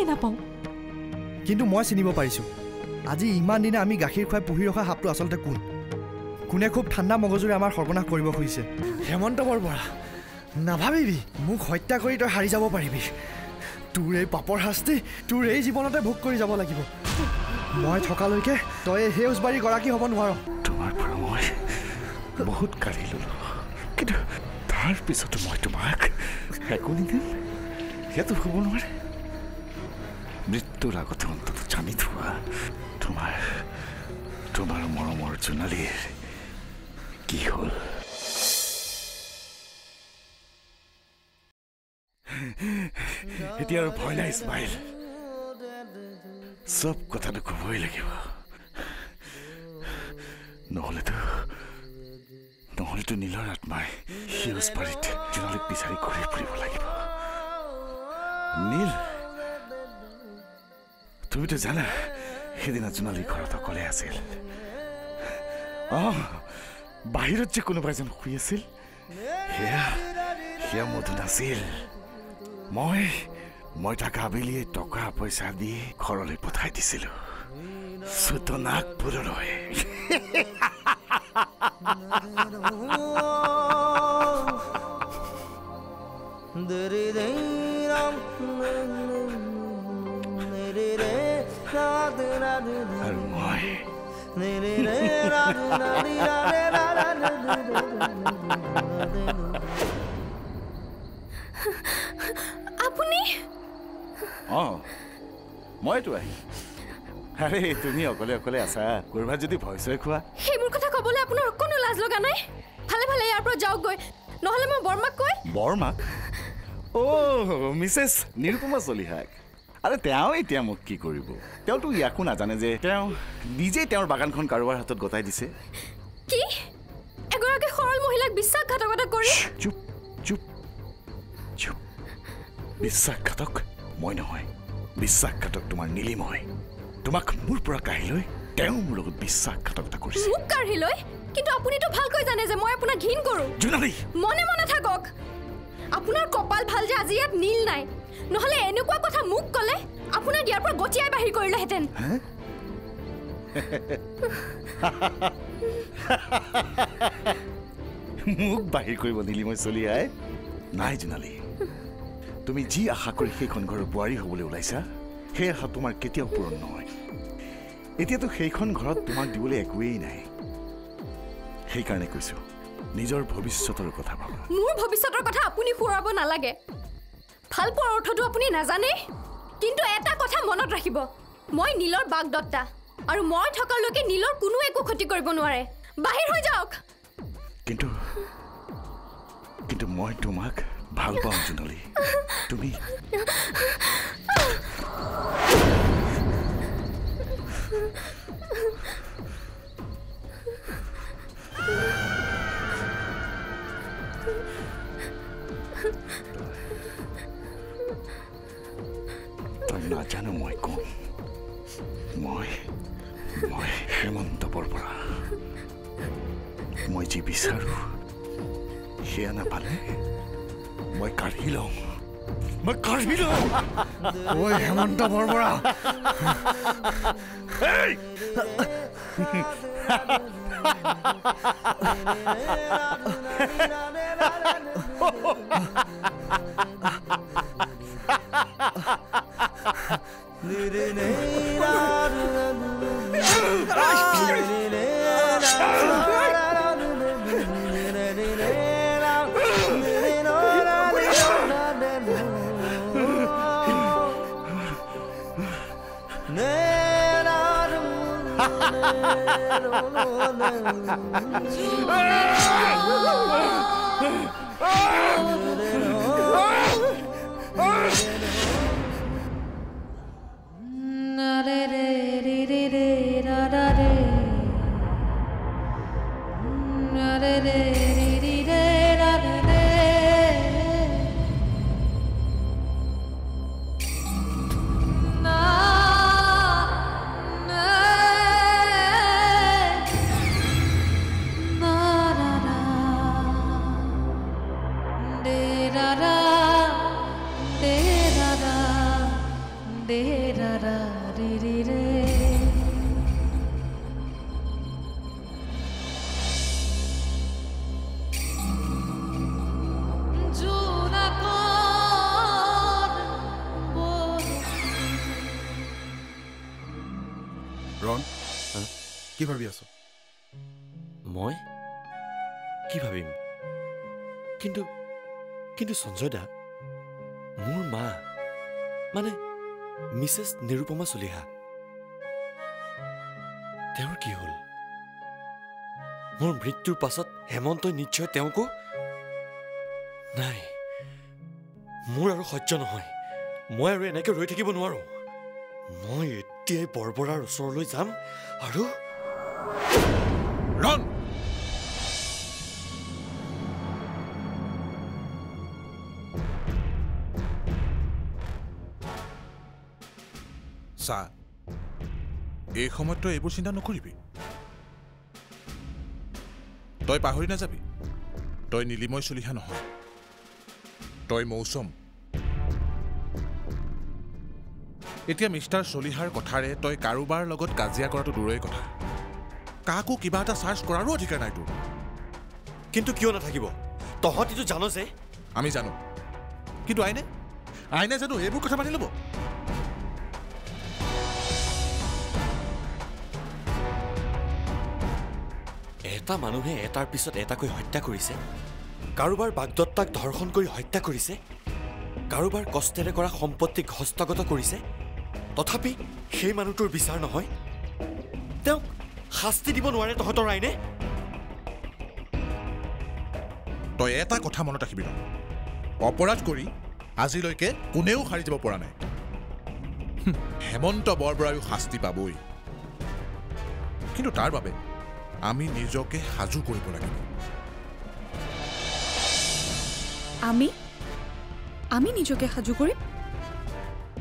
চিনিয়ে নাপাওঁ কিন্তু মই চিনিব পাৰিছোঁ আজি ইমান দিনে আমি গাখীৰ খুৱাই পুহি ৰখা সাপটো আচলতে কোন কোনে খুব ঠাণ্ডা মগজুৰে আমাৰ সৰ্বনাশ কৰিব খুজিছে হেমন্ত বৰবৰা নাভাবিবি মোক হত্যা কৰি তই হাৰি যাব পাৰিবি তোৰ এই পাপৰ শাস্তি তোৰ এই জীৱনতে ভোগ কৰি যাব লাগিব মই থকালৈকে তই এই সেউজবাৰী গৰাকী হ'ব নোৱাৰ তোমাৰ পৰা মই বহুত কাঢ়ি ল'লো কিন্তু তাৰ পিছতো মই তোমাক একো নিদিম সেইটো হ'ব নোৱাৰে মৃত্যুৰ আগতে অন্তত জানি থোৱা তোমাৰ মৰমৰ জোনালীৰ কি হ'ল এতিয়া আৰু ভয় নাই ইছমাইল চব কথাটো ক'বই লাগিব নহ'লেতো নীলৰ আত্মাই সেউজ বাৰীত জোনালীক বিচাৰি ঘূৰি ফুৰিব লাগিব নীল তুমিতো জানা সেইদিনা জোনালী ঘৰত অকলে আছিল বাহিৰত যে কোনোবা এজন শুই আছিল সেয়া মধু নাছিল মই তাক আবেলিয়ে টকা পইচা দি ঘৰলৈ পঠাই দিছিলোঁ সুতনাগপুৰলৈ আৰু মই আপুনি মইতো আহি আৰে তুমি অকলে অকলে আছা কৰবাত যদি ভয় চয় খোৱা সেইবোৰ কথা ক'বলৈ আপোনাৰ কোনো লাজ লগা নাই ভালে ভালে ইয়াৰ পৰা যাওক গৈ নহ'লে মই বৰমাক কৈ বৰমাক মিছেছ নিৰুপমা চলিহাক আৰে তেওঁ এতিয়া মোক কি কৰিব তেওঁতো ইয়াকো নাজানে যে তেওঁ নিজেই তেওঁৰ বাগানখন কাৰোবাৰ হাতত গতাই দিছে কি এগৰাকী সৰল মহিলাক বিশ্বাসঘাতকতা কৰি চুপ চুপ চুপ বিশ্বাসঘাতক মই নহয় বিশ্বাসঘাতক তোমাৰ নীলিময় তোমাক মোৰ পৰা কাঢ়ি লৈ তেওঁ মোৰ লগত বিশ্বাসঘাতকতা কৰিছে মোক কাঢ়ি লৈ কিন্তু আপুনিতো ভালকৈ জানে যে মই আপোনাক ঘিণ কৰোঁ জোনালী মনে মনে থাকক আপোনাৰ কপাল ভাল যে আজি ইয়াত নীল নাই নহ'লে এনেকুৱা কথা মোক ক'লে আপোনাৰ ইয়াৰ পৰা গটিয়াই বাহিৰ কৰিলেহেঁতেন মোক বাহিৰ কৰিব নীলিময় চলিয়াই নাই জোনালী তুমি যি আশা কৰি সেইখন ঘৰৰ বোৱাৰী হ'বলৈ ওলাইছা সেই আশা তোমাৰ কেতিয়াও পূৰণ নহয় এতিয়াতো সেইখন ঘৰত তোমাক দিবলৈ একোৱেই নাই সেইকাৰণে কৈছোঁ নিজৰ ভৱিষ্যতৰ কথা ভাবা মোৰ ভৱিষ্যতৰ কথা আপুনি ফুৰাব নালাগে ভাল পোৱাৰ অৰ্থটো আপুনি নাজানে কিন্তু এটা কথা মনত ৰাখিব মই নীলৰ বাগদত্তা আৰু মই থকালৈকে নীলৰ কোনো একো ক্ষতি কৰিব নোৱাৰে বাহিৰ হৈ যাওক কিন্তু মই তোমাক ভাল পাওঁ জোনালী তুমি তই নাজানো মই কওঁ মই হেমন্ত বৰবৰা মই যি বিচাৰোঁ সেয়া নাপালে মই কাঢ়ি লওঁ ঐ হেমন্ত বৰবৰা da da ৰন কি ভাবি আছ? মই কি ভাবিম? কিন্তু কিন্তু সঞ্জয় দা, মোৰ মা মানে মিছেছ নিৰুপমা চলিহা, তেওঁৰ কি হ'ল? মোৰ মৃত্যুৰ পাছত হেমন্তই নিশ্চয় তেওঁকো... নাই, মোৰ আৰু সহ্য নহয়। মই আৰু এনেকে ৰৈ থাকিব নোৱাৰো। মই এতিয়াই বৰবৰাৰ ওচৰলৈ যাম আৰু ৰন! চা, এই সময়ত তই এইবোৰ চিন্তা নকৰিবি। তই পাহৰি নাযাবি, তই নীলিময় চলিহা নহয়, তই মৌচম। এতিয়া মিষ্টাৰ চলিহাৰ কথাৰে তই কাৰোবাৰ লগত কাজিয়া কৰাটো দূৰৰে কথা, কাকো কিবা এটা চাৰ্চ কৰাৰো অধিকাৰ নাই তোৰ। কিন্তু কিয় নাথাকিব? তহঁতিতো জানো যে... আমি জানো, কিন্তু আইনে জানো এইবোৰ কথা মানি ল'ব? এটা মানুহে এটাৰ পিছত এটাকৈ হত্যা কৰিছে, কাৰোবাৰ বাগদত্তাক ধৰ্ষণ কৰি হত্যা কৰিছে, কাৰোবাৰ কষ্টেৰে কৰা সম্পত্তিক হস্তগত কৰিছে, তথাপি সেই মানুহটোৰ বিচাৰ নহয়? তেওঁক শাস্তি দিব নোৱাৰে তহঁতৰ আইনে? তই এটা কথা মনত ৰাখিবি, অপৰাধ কৰি আজিলৈকে কোনেও সাৰি যাব পৰা নাই। হেমন্ত বৰবৰায়ো শাস্তি পাবই, কিন্তু তাৰ বাবে আমি নিজকে সাজু কৰিব লাগিব। আমি নিজকে সাজু কৰিম?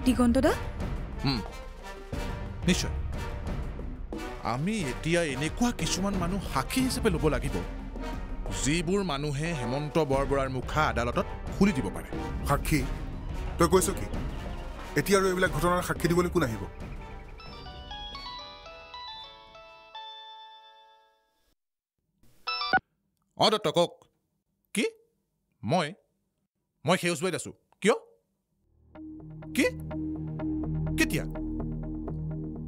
দিগন্ত দা, নিশ্চয়। আমি এতিয়া এনেকুৱা কিছুমান মানুহ সাক্ষী হিচাপে ল'ব লাগিব, যিবোৰ মানুহে হেমন্ত বৰবৰাৰ মুখা আদালতত খুলি দিব পাৰে। সাক্ষী? তই কৈছ কি এতিয়া আৰু এইবিলাক ঘটনাৰ সাক্ষী দিবলৈ কোন আহিব? দত্ত কওক। কি? মই সেউজবাইত আছো। কিয়? কি? কেতিয়া?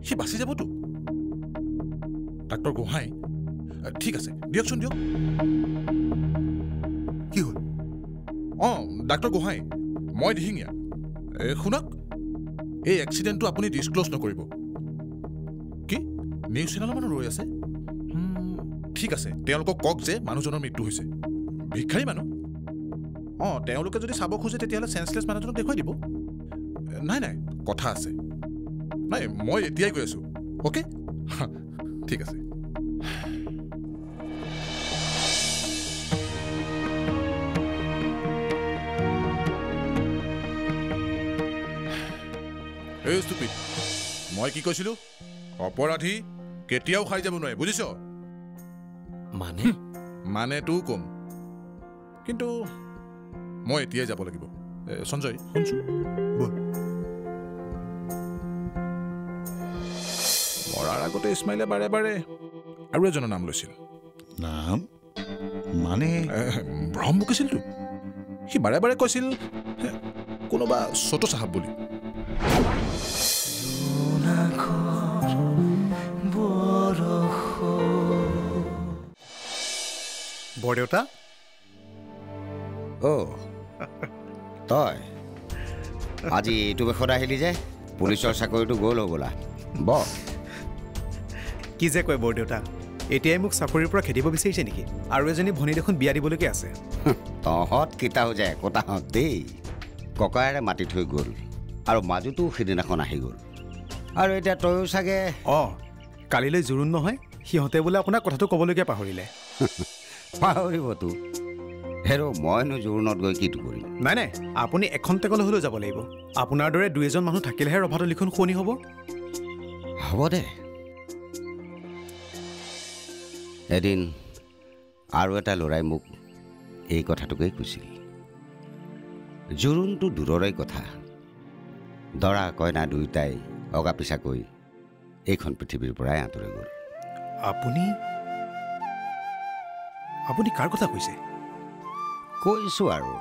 সি বাচি যাবতো। ডাক্তৰ গোহাঁই, ঠিক আছে, দিয়কচোন দিয়ক। কি হ'ল? ডাক্তৰ গোহাঁই, মই দিহিঙীয়া। শুনক, এই এক্সিডেণ্টটো আপুনি ডিছক্ল'জ নকৰিব। কি? নিউজ চেনেলৰ মানুহ ৰৈ আছে? ঠিক আছে, তেওঁলোকক কওক যে মানুহজনৰ মৃত্যু হৈছে। ভিক্ষাৰী মানুহ? তেওঁলোকে যদি চাব খোজে তেতিয়াহ'লে চেঞ্চলেছ মানুহজনক দেখুৱাই দিব। নাই কথা আছে। নাই, মই এতিয়াই গৈ আছোঁ। অ'কে, ঠিক আছে। এই ষ্টুপিড, মই কি কৈছিলোঁ? অপৰাধী কেতিয়াও খাই যাব নোৱাৰে, বুজিছ? মানেতো কম, কিন্তু মই এতিয়াই যাব লাগিব। সঞ্জয়, শুনছো বল। মৰাৰ আগতে ইছমাইলে বাৰে বাৰে আৰু এজনৰ নাম লৈছিল। নাম মানে? ভ্ৰম বকিছিলতো। সি বাৰে বাৰে কৈছিল কোনোবা চটো চাহাব বুলি। বৰদেউতা? তই আজি এইটো বেশত আহিলি যে? পুলিচৰ চাকৰিটো গ'ল হ'বলা। কি যে কয় বৰদেউতা, এতিয়াই মোক চাকৰিৰ পৰা খেদিব বিচাৰিছে নেকি? আৰু এজনী ভনী দেখোন বিয়া দিবলৈকে আছে। তহঁত কেইটাও যে একোটাহঁত দেই। ককায়েৰে মাতি থৈ গ'ল আৰু মাজুতো সিদিনাখন আহি গ'ল, আৰু এতিয়া তয়ো চাগে... কালিলৈ জোৰোণ নহয়, সিহঁতে বোলে আপোনাক কথাটো ক'বলগীয়া পাহৰিলে। পাহৰিবতো, হেৰ' মইনো জোৰোণত গৈ কিটো কৰিম? নাই, আপুনি এখন টেকলৈ হ'লেও যাব লাগিব। আপোনাৰ দৰে দুই এজন মানুহ থাকিলেহে ৰভাটো লিখন শুৱনি হ'ব। হ'ব দে। এদিন আৰু এটা ল'ৰাই মোক এই কথাটোকেই কৈছিল। জোৰোণটো দূৰৰে কথা, দৰা কইনা দুয়োটাই অগা পিছাকৈ এইখন পৃথিৱীৰ পৰাই আঁতৰি গ'ল। আপুনি কাৰ কথা কৈছে? কৈছোঁ আৰু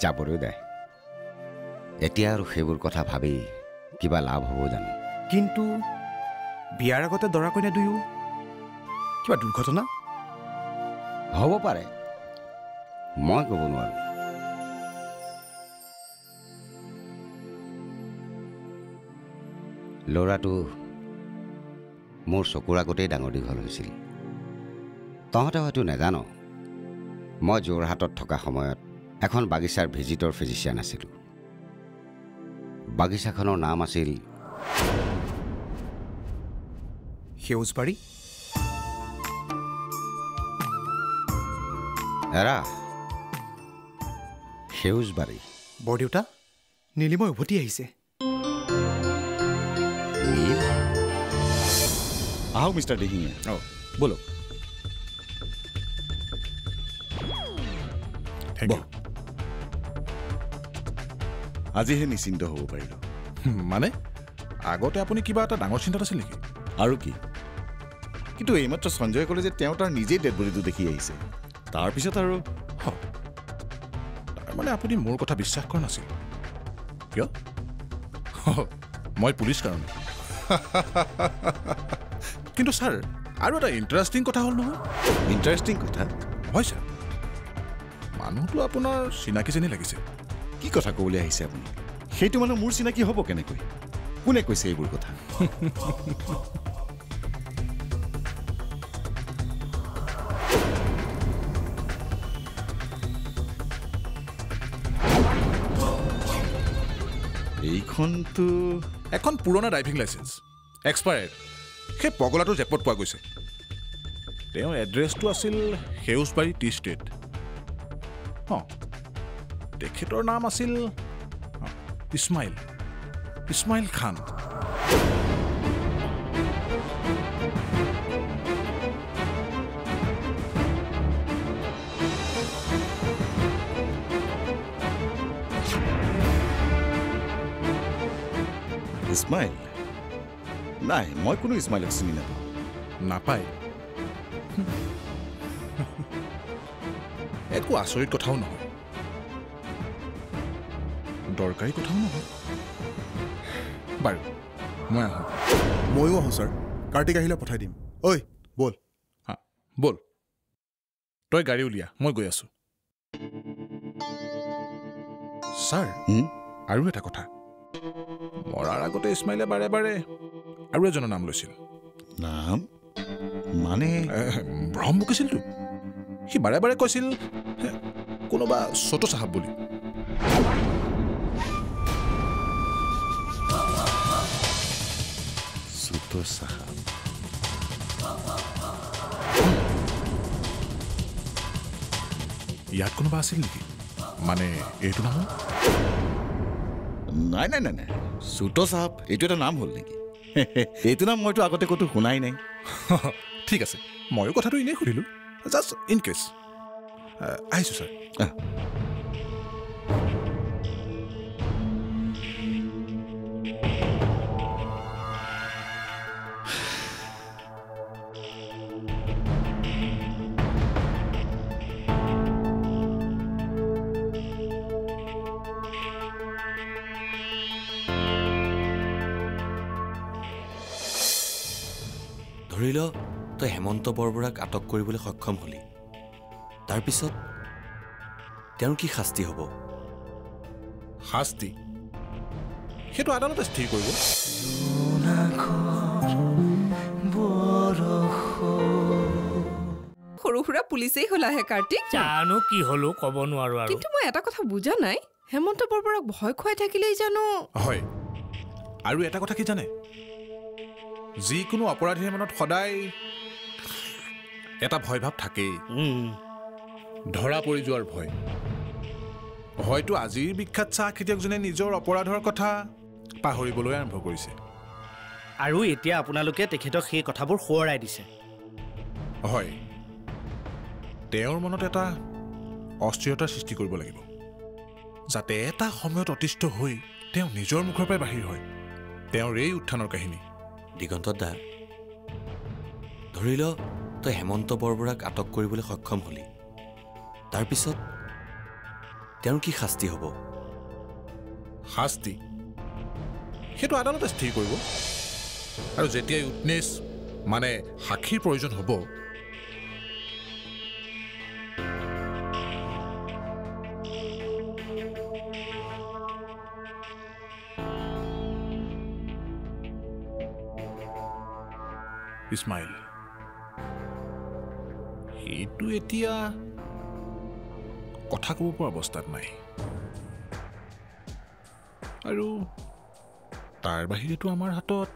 যাবলৈ দে। এতিয়া আৰু সেইবোৰ কথা ভাবি কিবা লাভ হ'ব জানো? কিন্তু বিয়াৰ আগতে দৰা কইনা দুয়ো কিবা দুৰ্ঘটনা হ'ব পাৰে মই ক'ব নোৱাৰোঁ ল'ৰাটো মোৰ চকুৰ আগতেই ডাঙৰ দীঘল হৈছিল তহঁতে হয়তো নাজান মই যোৰহাটত থকা সময়ত এখন বাগিচাৰ ভিজিটৰ ফিজিচিয়ান আছিলোঁ বাগিচাখনৰ নাম আছিল সেউজবাৰী এৰা সেউজবাৰী বৰদেউতা নীলিমই উভতি আহিছে নীল আহক মিষ্টাৰ দিহিঙীয়া বলক আজিহে নিশ্চিন্ত হ'ব পাৰিলোঁ মানে আগতে আপুনি কিবা এটা ডাঙৰ চিন্তাত আছিল নেকি আৰু কি কিন্তু এইমাত্ৰ সঞ্জয়ে ক'লে যে তেওঁ তাৰ নিজেই ডেড বডিটো দেখি আহিছে তাৰপিছত আৰু মানে আপুনি মোৰ কথা বিশ্বাস কৰা নাছিল কিয় মই পুলিচ কাৰণে কিন্তু ছাৰ আৰু এটা ইণ্টাৰেষ্টিং কথা হ'ল নহয় ইণ্টাৰেষ্টিং কথা হয় ছাৰ মানুহটো আপোনাৰ চিনাকি যেনেই লাগিছে কি কথা ক'বলৈ আহিছে আপুনি সেইটো মানুহ মোৰ চিনাকি হ'ব কেনেকৈ কোনে কৈছে এইবোৰ কথা এইখনতো এখন পুৰণা ড্ৰাইভিং লাইচেঞ্চ এক্সপায়াৰ্ড সেই পগলাটোৰ জেপত পোৱা গৈছে তেওঁৰ এড্ৰেছটো আছিল সেউজবাৰী টি ষ্টেট তেখেতৰ নাম আছিল ইছমাইল খান ইছমাইল নাই মই কোনো ইছমাইলক চিনি নাপাওঁ নাপায় একো আচৰিত কথাও নহয় দৰকাৰী কথাও নহয় বাৰু মই আহোঁ ময়ো আহোঁ ছাৰ কাৰ্তিক আহিলে পঠাই দিম ঐ ব'ল ব'ল তই গাড়ী উলিয়া মই গৈ আছোঁ ছাৰ আৰু এটা কথা মৰাৰ আগতে ইছমাইলে বাৰে বাৰে আৰু এজনৰ নাম লৈছিল নাম মানে ভ্ৰম বকিছিলতো সি বাৰে বাৰে কৈছিল কোনোবা ছোটো চাহাব বুলি ছোটো চাহাব ইয়াত কোনোবা আছিল নেকি মানে এইটো নাম নাই নাই নাই নাই ছোটো চাহাব এইটো এটা নাম হ'ল নেকি এইটো নাম মইতো আগতে ক'তো শুনাই নাই ঠিক আছে ময়ো কথাটো এনেই সুধিলোঁ জাষ্ট ইন কেছ আহিছোঁ ছাৰ ধৰি ল তই হেমন্ত বৰবৰাক আটক কৰিবলৈ সক্ষম হলি তাৰপিছত তেওঁৰ কি শাস্তি হ'ব শাস্তি সেইটো আদালতে স্থিৰ কৰিব সৰু সুৰা পুলিচেই হ'লাহে কাৰ্তিক জানো কি হলো ক'ব নোৱাৰো আৰু কিন্তু মই এটা কথা বুজা নাই হেমন্ত বৰবৰাক ভয় খুৱাই থাকিলেই জানো হয় আৰু এটা কথা কি জানে যিকোনো অপৰাধীৰ মনত সদায় এটা ভয় ভাৱ থাকেই ধৰা পৰি যোৱাৰ ভয় হয়তো আজিৰ বিখ্যাত চাহ খেতিয়কজনে নিজৰ অপৰাধৰ কথা পাহৰিবলৈ আৰম্ভ কৰিছে আৰু এতিয়া আপোনালোকে তেখেতক সেই কথাবোৰ সোঁৱৰাই দিছে হয় তেওঁৰ মনত এটা অস্থিৰতাৰ সৃষ্টি কৰিব লাগিব যাতে এটা সময়ত অতিষ্ঠ হৈ তেওঁ নিজৰ মুখৰ পৰাই বাহিৰ হয় তেওঁৰ এই উত্থানৰ কাহিনী দিগন্ত দা ধৰি ল তই হেমন্ত বৰবৰাক আটক কৰিবলৈ সক্ষম হলি তাৰপিছত তেওঁৰ কি শাস্তি হ'ব শাস্তি সেইটো আদালতে স্থিৰ কৰিব আৰু যেতিয়াই উইটনেছ মানে সাক্ষীৰ প্ৰয়োজন হ'ব ইছমাইল এইটো এতিয়া কথা ক'ব পৰা অৱস্থাত নাই আৰু তাৰ বাহিৰেতো আমাৰ হাতত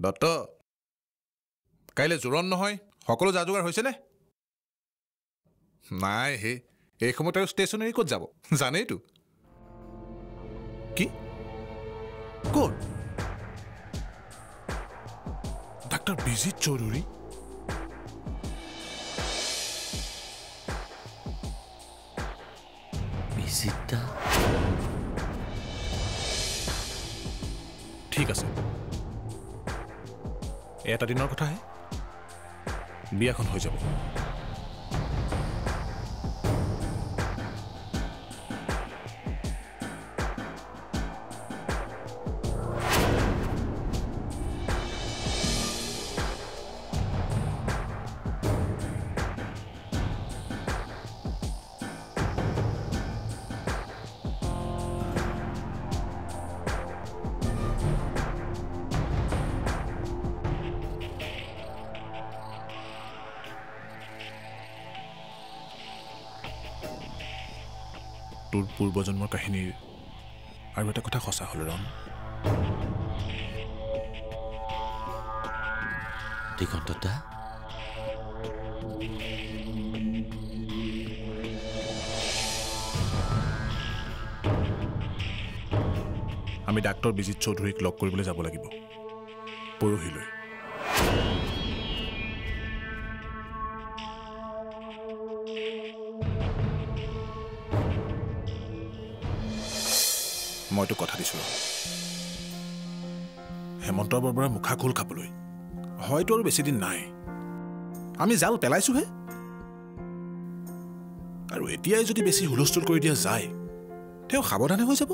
দত্ত কাইলৈ জোৰণ নহয় সকলো যা যোগাৰ হৈছেনে নাই হে এই সময়ত আৰু ষ্টেচনাৰী ক'ত যাব জানেইতো কি ক'ত ডাক্তৰ বিজিত চৌধুৰী বিজিতা ঠিক আছে এটা দিনৰ কথাহে বিয়াখন হৈ যাব তোৰ পূৰ্বজন্মৰ কাহিনীৰ আৰু এটা কথা সঁচা হ'ল ৰণ দিগন্তদা আমি ডাক্তৰ বিজিত চৌধুৰীক লগ কৰিবলৈ যাব লাগিব পৰহিলৈ মইতো কথা দিছোঁ হেমন্ত বৰবৰাৰ মুখা খোল খাবলৈ হয়তো আৰু বেছি দিন নাই আমি জাল পেলাইছোহে আৰু এতিয়াই যদি বেছি হুলস্থুল কৰি দিয়া যায় তেওঁ সাৱধানে হৈ যাব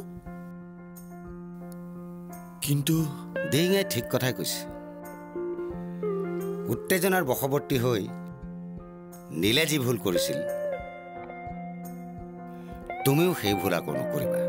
কিন্তু দিঙে ঠিক কথাই কৈছে উত্তেজনাৰ বশৱৰ্তী হৈ নীলে যি ভুল কৰিছিল তুমিও সেই ভুল আকৌ নকৰিবা